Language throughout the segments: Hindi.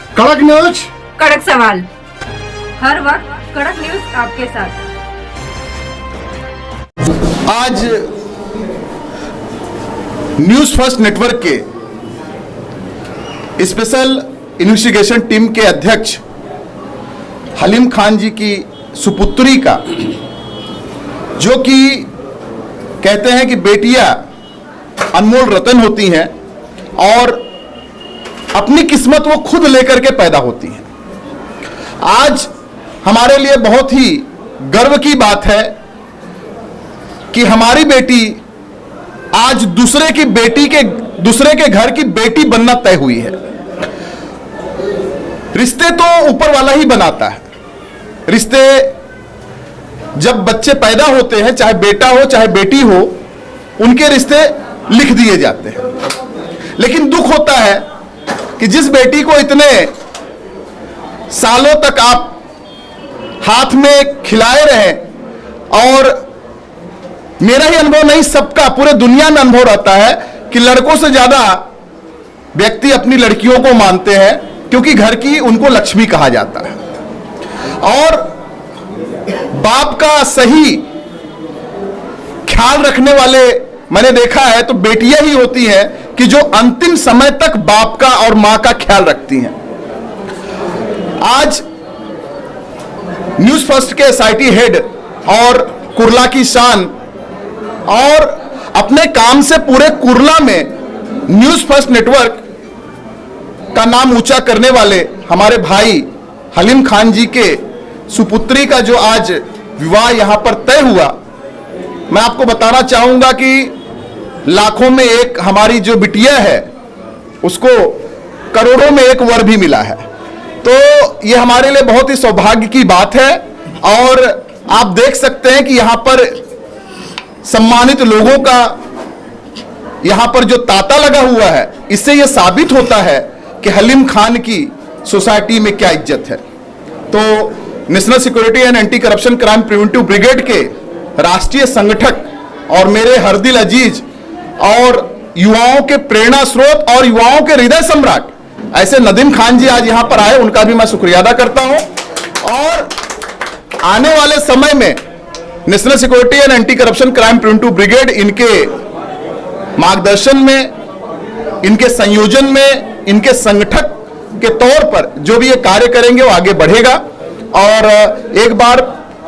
कड़क न्यूज, कड़क सवाल, हर वक्त कड़क न्यूज आपके साथ। आज न्यूज फर्स्ट नेटवर्क के स्पेशल इन्वेस्टिगेशन टीम के अध्यक्ष हलीम खान जी की सुपुत्री का, जो कि कहते हैं कि बेटियां अनमोल रतन होती हैं और अपनी किस्मत वो खुद लेकर के पैदा होती हैं। आज हमारे लिए बहुत ही गर्व की बात है कि हमारी बेटी आज दूसरे के घर की बेटी बनना तय हुई है। रिश्ते तो ऊपर वाला ही बनाता है। रिश्ते जब बच्चे पैदा होते हैं, चाहे बेटा हो चाहे बेटी हो, उनके रिश्ते लिख दिए जाते हैं। लेकिन दुख होता है कि जिस बेटी को इतने सालों तक आप हाथ में खिलाए रहे, और मेरा ही अनुभव नहीं, सबका पूरे दुनिया में अनुभव रहता है कि लड़कों से ज्यादा व्यक्ति अपनी लड़कियों को मानते हैं, क्योंकि घर की उनको लक्ष्मी कहा जाता है। और बाप का सही ख्याल रखने वाले मैंने देखा है तो बेटियां ही होती हैं कि जो अंतिम समय तक बाप का और मां का ख्याल रखती हैं। आज न्यूज फर्स्ट के एसआईटी हेड और कुर्ला की शान, और अपने काम से पूरे कुर्ला में न्यूज फर्स्ट नेटवर्क का नाम ऊंचा करने वाले हमारे भाई हलीम खान जी के सुपुत्री का जो आज विवाह यहां पर तय हुआ, मैं आपको बताना चाहूंगा कि लाखों में एक हमारी जो बिटिया है उसको करोड़ों में एक वर भी मिला है। तो ये हमारे लिए बहुत ही सौभाग्य की बात है। और आप देख सकते हैं कि यहां पर सम्मानित लोगों का यहां पर जो तांता लगा हुआ है, इससे यह साबित होता है कि हलीम खान की सोसाइटी में क्या इज्जत है। तो national security and anti corruption crime preventive brigade के राष्ट्रीय संगठक और मेरे हरदिल अजीज और युवाओं के प्रेरणा स्रोत और युवाओं के हृदय सम्राट ऐसे नदीम खान जी आज यहां पर आए, उनका भी मैं शुक्रिया अदा करता हूं। और आने वाले समय में national security and anti corruption crime preventive brigade इनके मार्गदर्शन में, इनके संयोजन में, इनके संगठक के तौर पर जो भी ये कार्य करेंगे वो आगे बढ़ेगा। और एक बार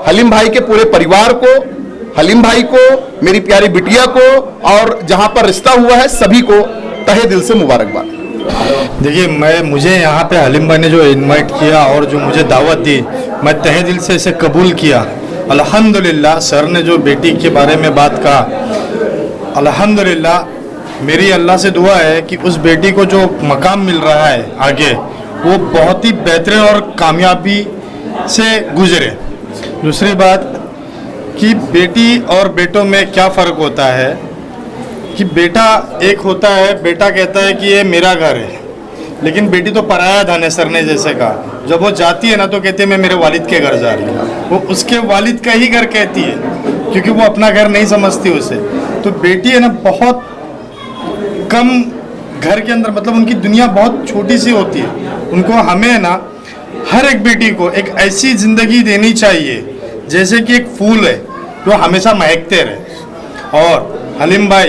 हलीम भाई के पूरे परिवार को, हलीम भाई को, मेरी प्यारी बिटिया को और जहां पर रिश्ता हुआ है सभी को तहे दिल से मुबारकबाद। देखिए, मुझे यहाँ पे हलीम भाई ने जो इनवाइट किया और जो मुझे दावत दी, मैं तहे दिल से इसे कबूल किया। अल्हम्दुलिल्लाह, सर ने जो बेटी के बारे में बात कहा, अल्हम्दुलिल्लाह, मेरी अल्लाह से दुआ है कि उस बेटी को जो मकाम मिल रहा है आगे, वो बहुत ही बेहतरीन और कामयाबी से गुजरे। दूसरी बात कि बेटी और बेटों में क्या फ़र्क होता है कि बेटा एक होता है, बेटा कहता है कि ये मेरा घर है, लेकिन बेटी तो पराया धन है। सर ने जैसे कहा, जब वो जाती है ना तो कहती है मैं मेरे वालिद के घर जा रही हूँ, वो उसके वालिद का ही घर कहती है, क्योंकि वो अपना घर नहीं समझती उसे। तो बेटी है ना बहुत कम घर के अंदर, मतलब उनकी दुनिया बहुत छोटी सी होती है। उनको हमें ना हर एक बेटी को एक ऐसी ज़िंदगी देनी चाहिए जैसे कि एक फूल है जो हमेशा महकते रहे। और हलीम भाई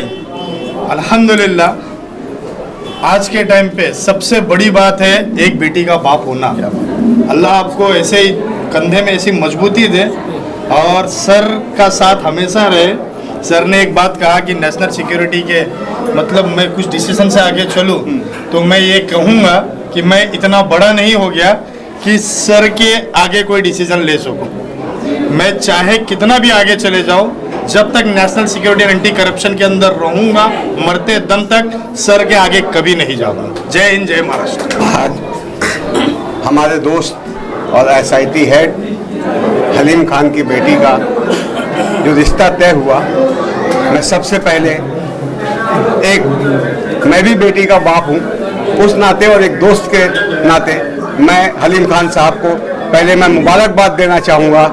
अल्हम्दुलिल्लाह आज के टाइम पे सबसे बड़ी बात है एक बेटी का बाप होना। अल्लाह आपको ऐसे ही कंधे में ऐसी मजबूती दे और सर का साथ हमेशा रहे। सर ने एक बात कहा कि नेशनल सिक्योरिटी के मतलब मैं कुछ डिसीजन से आगे चलूं, तो मैं ये कहूँगा कि मैं इतना बड़ा नहीं हो गया कि सर के आगे कोई डिसीजन ले सकूं। मैं चाहे कितना भी आगे चले जाऊं, जब तक national security and anti corruption के अंदर रहूंगा, मरते दम तक सर के आगे कभी नहीं जाऊंगा। जय हिंद, जय महाराष्ट्र। आज हमारे दोस्त और एसआईटी हेड हलीम खान की बेटी का जो रिश्ता तय हुआ, मैं सबसे पहले मैं भी बेटी का बाप हूँ, उस नाते और एक दोस्त के नाते मैं हलीम खान साहब को पहले मैं मुबारकबाद देना चाहूँगा,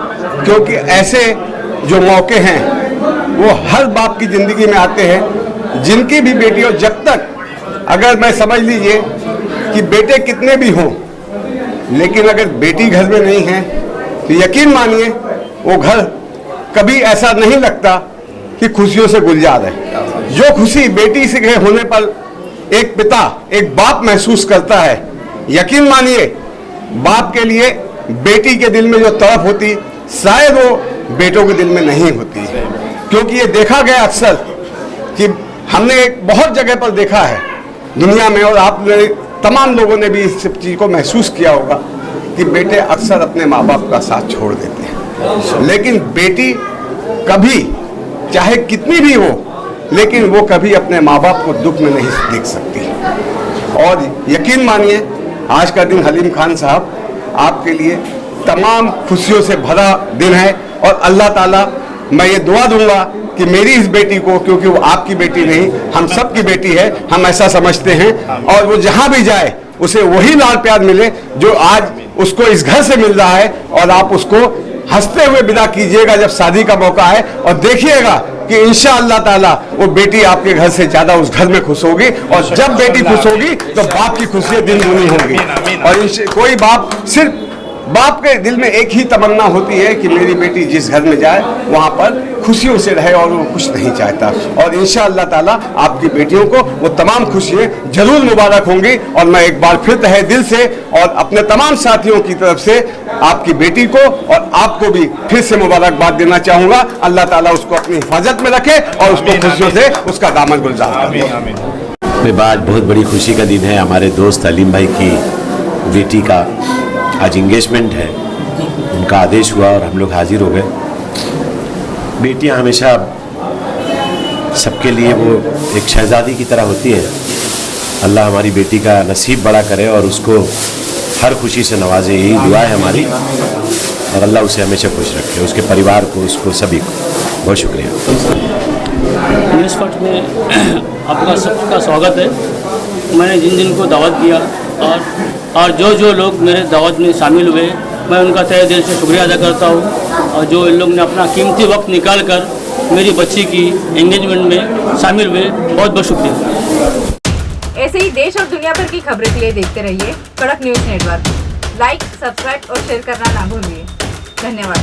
क्योंकि ऐसे जो मौके हैं वो हर बाप की ज़िंदगी में आते हैं। जिनकी भी बेटी हो, जब तक अगर मैं समझ लीजिए कि बेटे कितने भी हों, लेकिन अगर बेटी घर में नहीं है तो यकीन मानिए वो घर कभी ऐसा नहीं लगता कि खुशियों से गुलजार है। जो खुशी बेटी के होने पर एक पिता, एक बाप महसूस करता है, यकीन मानिए बाप के लिए बेटी के दिल में जो तड़प होती शायद वो बेटों के दिल में नहीं होती है। क्योंकि ये देखा गया अक्सर कि हमने एक बहुत जगह पर देखा है दुनिया में, और आप तमाम लोगों ने भी इस चीज़ को महसूस किया होगा कि बेटे अक्सर अपने माँ बाप का साथ छोड़ देते हैं, लेकिन बेटी कभी चाहे कितनी भी हो लेकिन वो कभी अपने माँ बाप को दुख में नहीं देख सकती। और यकीन मानिए आज का दिन हलीम खान साहब आपके लिए तमाम खुशियों से भरा दिन है। और अल्लाह ताला, मैं ये दुआ दूंगा कि मेरी इस बेटी को, क्योंकि वो आपकी बेटी नहीं हम सब की बेटी है, हम ऐसा समझते हैं, और वो जहाँ भी जाए उसे वही लाड प्यार मिले जो आज उसको इस घर से मिल रहा है। और आप उसको हंसते हुए विदा कीजिएगा जब शादी का मौका है, और देखिएगा कि इंशाअल्लाह ताला वो बेटी आपके घर से ज्यादा उस घर में खुश होगी। और जब बेटी खुश होगी तो बाप की खुशियां दिन दूनी होंगी। और कोई बाप, सिर्फ बाप के दिल में एक ही तमन्ना होती है कि मेरी बेटी जिस घर में जाए वहाँ पर खुशियों से रहे, और वो कुछ नहीं चाहता। और इंशाअल्लाह ताला आपकी बेटियों को वो तमाम खुशियाँ जरूर मुबारक होंगी। और मैं एक बार फिर तहे दिल से और अपने तमाम साथियों की तरफ से आपकी बेटी को और आपको भी फिर से मुबारकबाद देना चाहूँगा। अल्लाह ताला उसको अपनी हिफाजत में रखे और उसको खुशियों से उसका दामन गुलजार करे। आज बहुत बड़ी खुशी का दिन है। हमारे दोस्त हलीम भाई की बेटी का आज इंगेजमेंट है, उनका आदेश हुआ और हम लोग हाजिर हो गए। बेटियां हमेशा सबके लिए वो एक शहजादी की तरह होती है। अल्लाह हमारी बेटी का नसीब बड़ा करे और उसको हर खुशी से नवाजे, यही दुआ है हमारी। और अल्लाह उसे हमेशा खुश रखे, उसके परिवार को, उसको सभी को। बहुत शुक्रिया। न्यूज़ फर्स्ट में आपका सबका स्वागत है। मैंने जिन जिन को दावत दिया और जो लोग मेरे दावत में शामिल हुए, मैं उनका तहे दिल से शुक्रिया अदा करता हूँ। और जो इन लोग ने अपना कीमती वक्त निकाल कर मेरी बच्ची की एंगेजमेंट में शामिल हुए, बहुत बहुत शुक्रिया। ऐसे ही देश और दुनिया भर की खबरों के लिए देखते रहिए कड़क न्यूज़ नेटवर्क। लाइक, सब्सक्राइब और शेयर करना ना भूलिए। धन्यवाद।